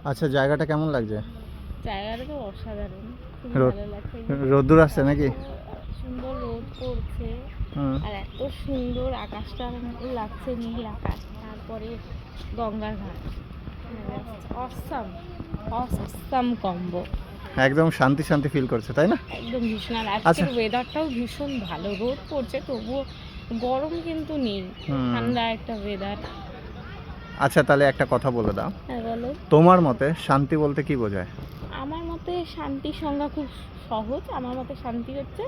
আচ্ছা, জায়গাটা কেমন লাগছে? জায়গাটা তো অসাধারণ, খুব রোদ ভালো লাগছে। রোদ্দুর আসছে নাকি? সুন্দর রোদ পড়ছে, হুম। আর এত সুন্দর আকাশটা লাগছে, নীল আকাশ, তারপরে গঙ্গার ঘাট। অসাম অসাম কম্বো, একদম শান্তি শান্তি ফিল করছে, তাই না? একদম ভীষণ। আর আচ্ছা। আজকের ওয়েদারটাও ভীষণ ভালো, রোদ পড়ছে তবুও গরম কিন্তু নেই, ঠান্ডা একটা ওয়েদার। আচ্ছা, তাহলে একটা কথা বলে দাও, হ্যাঁ বলো। তোমার মতে শান্তি বলতে কি বোঝায়? আমার মতে শান্তির সংজ্ঞা খুব সহজ। আমার মতে শান্তি হচ্ছে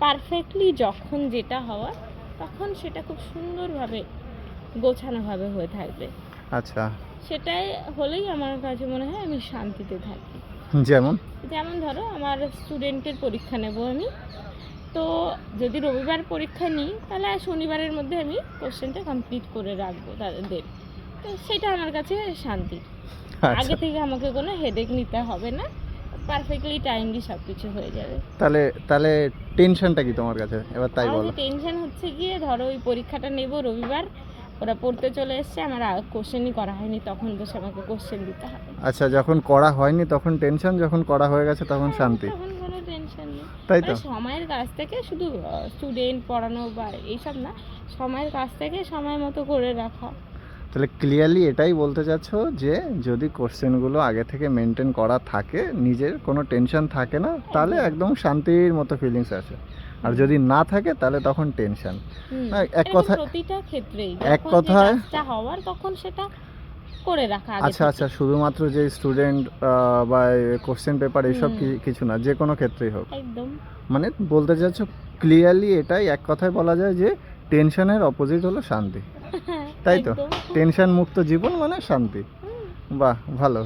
পারফেক্টলি যখন যেটা হওয়ার তখন সেটা খুব সুন্দরভাবে গোছানোভাবে হয়ে থাকবে। আচ্ছা। সেটাই হলেই আমার কাছে মনে হয় আমি শান্তিতে থাকি। যেমন? যেমন ধরো আমার স্টুডেন্টের পরীক্ষা নেব আমি, তো যদি রবিবার পরীক্ষা নিই তাহলে শনিবারের মধ্যে আমি কোশ্চেনটা কমপ্লিট করে রাখবো তাদের, তো সেটা আমার কাছে শান্তি। আচ্ছা, আগে থেকে আমাকে কোনো হেডেক নিতে হবে না, পারফেক্টলি টাইমলি সব কিছু হয়ে যাবে। তাহলে তাহলে টেনশনটা কি তোমার কাছে এবার, তাই আমার বলো? টেনশন হচ্ছে গিয়ে ধরো ওই পরীক্ষাটা নেব রবিবার, ওরা পড়তে চলে এসছে, আমার কোশ্চেনই করা হয়নি, তখন বসে আমাকে কোশ্চেন দিতে হবে। আচ্ছা, যখন করা হয়নি তখন টেনশন, যখন করা হয়ে গেছে তখন শান্তি, তখন কোনো টেনশন নেই। তাই তো? সময়ের কাছ থেকে শুধু স্টুডেন্ট পড়ানো বা এইসব না, সময়ের কাছ থেকে সময় মতো করে রাখা। তাহলে ক্লিয়ারলি এটাই বলতে চাচ্ছো যে যদি কোশ্চেনগুলো আগে থেকে মেনটেন করা থাকে, নিজের কোনো টেনশন থাকে না, তাহলে একদম শান্তির মতো ফিলিংস আসে। আর যদি না থাকে তাহলে তখন টেনশন। এক কথা, প্রতিটা ক্ষেত্রেই এক কথায় হওয়ার তখন সেটা করে রাখা। আচ্ছা আচ্ছা, শুধুমাত্র যে স্টুডেন্ট বা কোশ্চেন পেপার এইসব কিছু না, যে কোনো ক্ষেত্রেই হোক, একদম মানে বলতে চাচ্ছো ক্লিয়ারলি এটাই এক কথায় বলা যায় যে টেনশনের অপোজিট হলো শান্তি, তাই তো? টেনশন মুক্ত জীবন মানে শান্তি। বাহ, ভালো।